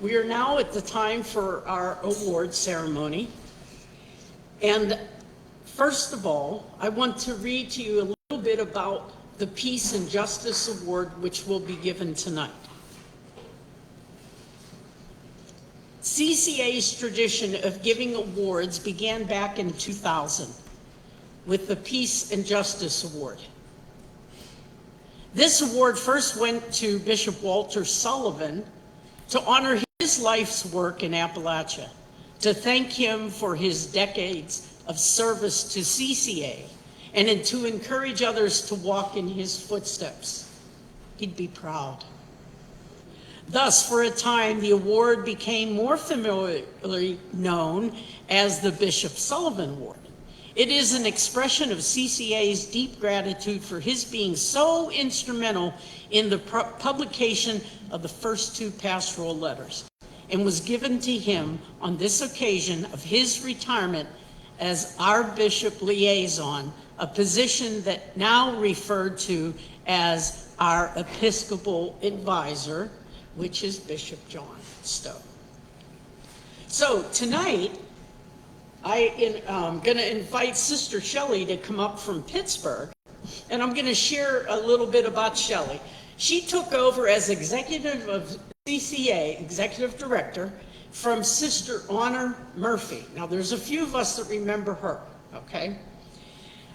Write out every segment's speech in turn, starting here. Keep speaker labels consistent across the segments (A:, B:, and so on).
A: We are now at the time for our award ceremony. And first of all, I want to read to you a little bit about the Peace and Justice Award, which will be given tonight. CCA's tradition of giving awards began back in 2000 with the Peace and Justice Award. This award first went to Bishop Walter Sullivan to honor his life's work in Appalachia, to thank him for his decades of service to CCA, and to encourage others to walk in his footsteps. He'd be proud. Thus, for a time, the award became more familiarly known as the Bishop Sullivan Award. It is an expression of CCA's deep gratitude for his being so instrumental in the publication of the first two pastoral letters, and was given to him on this occasion of his retirement as our bishop liaison, a position that now referred to as our Episcopal advisor, which is Bishop John Stowe. So tonight, I am going to invite Sister Shelley to come up from Pittsburgh, and I'm going to share a little bit about Shelley. She took over as executive of CCA, executive director, from Sister Honor Murphy. Now, there's a few of us that remember her, okay?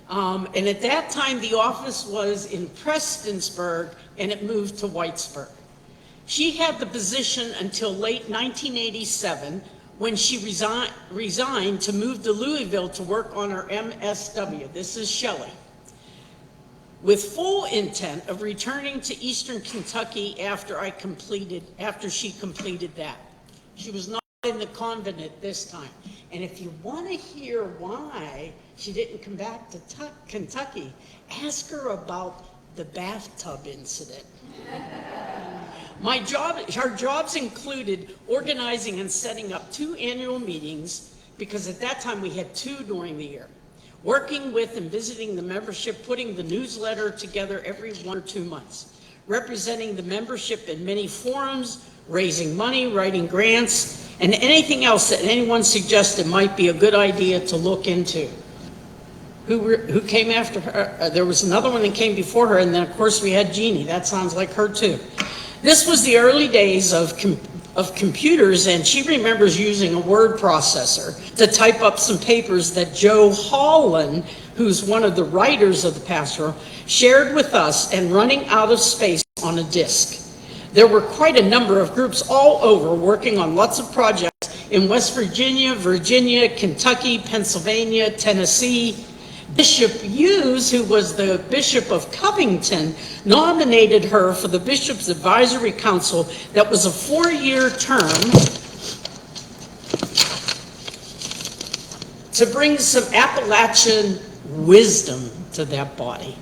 A: And at that time, the office was in Prestonsburg, and it moved to Whitesburg. She had the position until late 1987, when she resigned to move to Louisville to work on her MSW. This is Shelley. With full intent of returning to Eastern Kentucky after she completed that. She was not in the convent at this time. And if you want to hear why she didn't come back to Kentucky, ask her about the bathtub incident. Her jobs included organizing and setting up 2 annual meetings, because at that time we had 2 during the year, working with and visiting the membership, putting the newsletter together every 1 or 2 months, representing the membership in many forums, raising money, writing grants, and anything else that anyone suggested might be a good idea to look into. Who came after her? There was another one that came before her, and then of course we had Jeannie. That sounds like her too. This was the early days of computers, and she remembers using a word processor to type up some papers that Joe Holland, who's one of the writers of the pastoral, shared with us, and running out of space on a disk. There were quite a number of groups all over working on lots of projects in West Virginia, Kentucky, Pennsylvania, Tennessee. Bishop Hughes, who was the Bishop of Covington, nominated her for the Bishop's Advisory Council that was a 4-year term to bring some Appalachian wisdom to that body.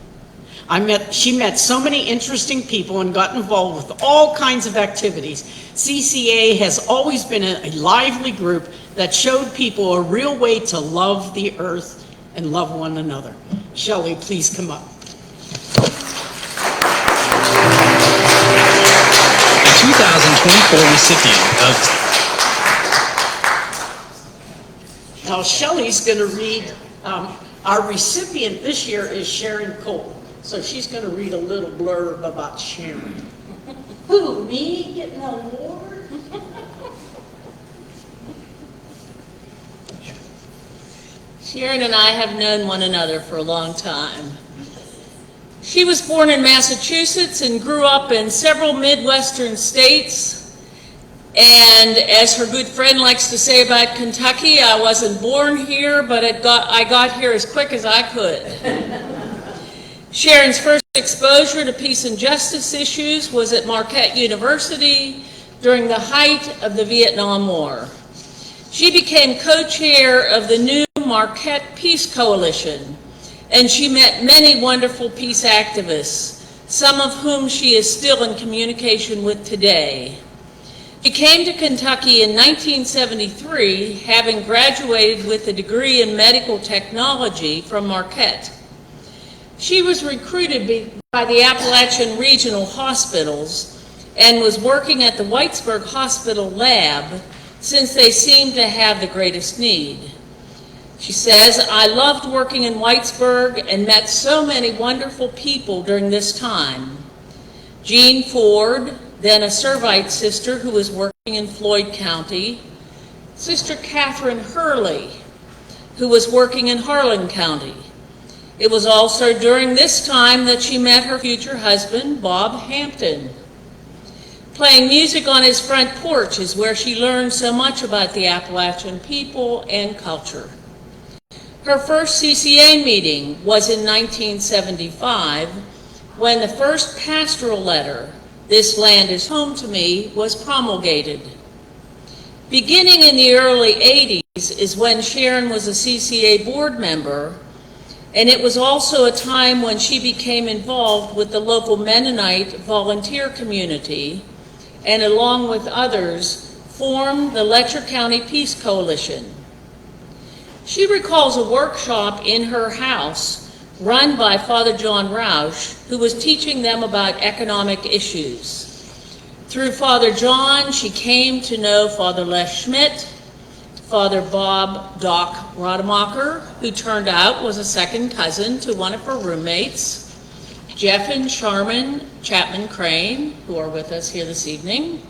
A: She met so many interesting people and got involved with all kinds of activities. CCA has always been a lively group that showed people a real way to love the earth and love one another. Shelley, please come up.
B: The 2024 recipient of...
A: Now Shelley's going to read, our recipient this year is Sharon Colton. So she's going to read a little blurb about Sharon. Who, me getting an award?
C: Sharon and I have known one another for a long time. She was born in Massachusetts and grew up in several Midwestern states. And as her good friend likes to say about Kentucky, I wasn't born here, but I got here as quick as I could. Sharon's first exposure to peace and justice issues was at Marquette University during the height of the Vietnam War. She became co-chair of the new Marquette Peace Coalition, and she met many wonderful peace activists, some of whom she is still in communication with today. She came to Kentucky in 1973, having graduated with a degree in medical technology from Marquette. She was recruited by the Appalachian Regional Hospitals and was working at the Whitesburg Hospital lab since they seemed to have the greatest need. She says, "I loved working in Whitesburg and met so many wonderful people during this time. Jean Ford, then a Servite sister who was working in Floyd County, Sister Catherine Hurley, who was working in Harlan County. It was also during this time that she met her future husband, Bob Hampton. Playing music on his front porch is where she learned so much about the Appalachian people and culture. Her first CCA meeting was in 1975 when the first pastoral letter, 'This Land is Home to Me,' was promulgated. Beginning in the early 80s is when Sharon was a CCA board member, and it was also a time when she became involved with the local Mennonite volunteer community, and along with others, formed the Letcher County Peace Coalition. She recalls a workshop in her house run by Father John Roush, who was teaching them about economic issues. Through Father John, she came to know Father Les Schmidt, Father Bob Doc Rademacher, who turned out was a second cousin to one of her roommates, Jeff and Sharon Chapman Crane, who are with us here this evening,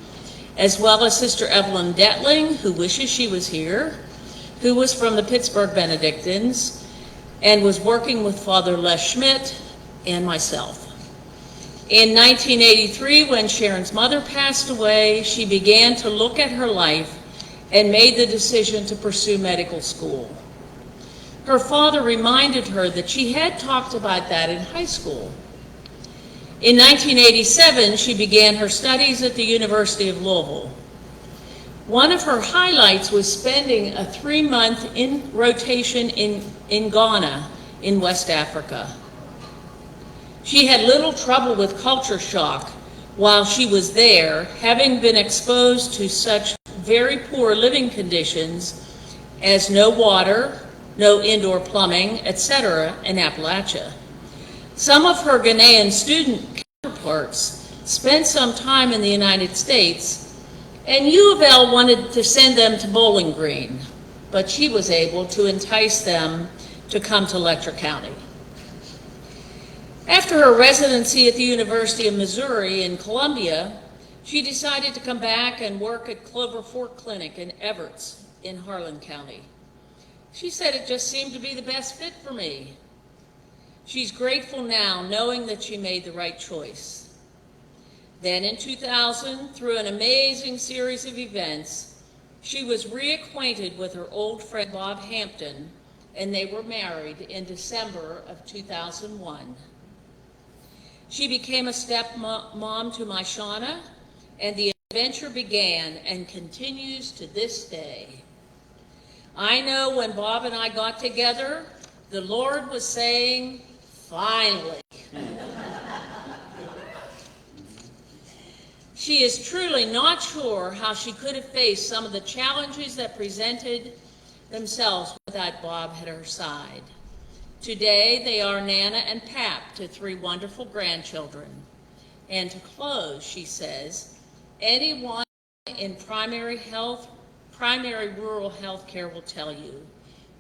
C: as well as Sister Evelyn Detling, who wishes she was here, who was from the Pittsburgh Benedictines and was working with Father Les Schmidt and myself. In 1983, when Sharon's mother passed away, she began to look at her life and made the decision to pursue medical school. Her father reminded her that she had talked about that in high school. In 1987, she began her studies at the University of Louisville. One of her highlights was spending a 3-month rotation in Ghana in West Africa. She had little trouble with culture shock while she was there, having been exposed to such very poor living conditions as no water, no indoor plumbing, etc. in Appalachia. Some of her Ghanaian student counterparts spent some time in the United States, and U of L wanted to send them to Bowling Green, but she was able to entice them to come to Letcher County. After her residency at the University of Missouri in Columbia, she decided to come back and work at Clover Fork Clinic in Everts in Harlan County. She said, "It just seemed to be the best fit for me." She's grateful now, knowing that she made the right choice. Then in 2000, through an amazing series of events, she was reacquainted with her old friend Bob Hampton, and they were married in December of 2001. She became a stepmom to my Shauna, and the adventure began and continues to this day. I know when Bob and I got together, the Lord was saying, "Finally." She is truly not sure how she could have faced some of the challenges that presented themselves without Bob at her side. Today, they are Nana and Pap to 3 wonderful grandchildren. And to close, she says, anyone in primary rural health care will tell you,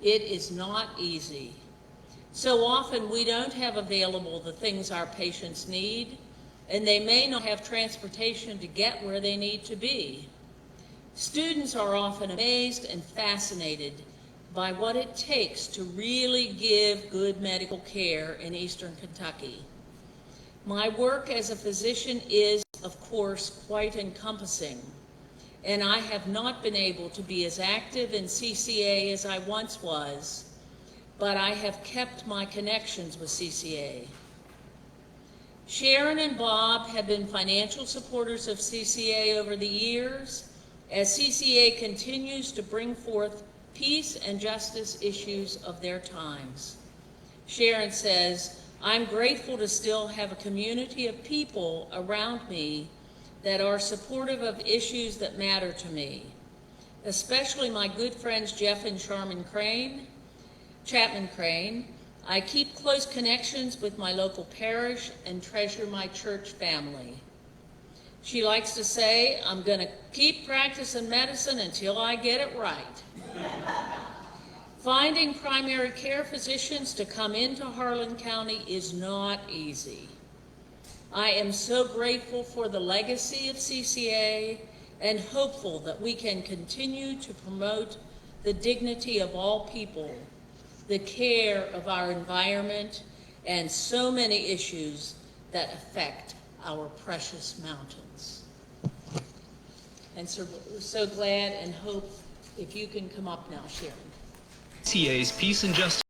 C: it is not easy. So often we don't have available the things our patients need, and they may not have transportation to get where they need to be. Students are often amazed and fascinated by what it takes to really give good medical care in Eastern Kentucky. My work as a physician is, of course, quite encompassing, and I have not been able to be as active in CCA as I once was, but I have kept my connections with CCA. Sharon and Bob have been financial supporters of CCA over the years as CCA continues to bring forth peace and justice issues of their times. Sharon says, I'm grateful to still have a community of people around me that are supportive of issues that matter to me, especially my good friends Jeff and Sharon Chapman Crane. I keep close connections with my local parish and treasure my church family. She likes to say, "I'm going to keep practicing medicine until I get it right." Finding primary care physicians to come into Harlan County is not easy. I am so grateful for the legacy of CCA and hopeful that we can continue to promote the dignity of all people, the care of our environment, and so many issues that affect our precious mountains. And so we're so glad and hope if you can come up now, Sharon.
B: CA's Peace and Justice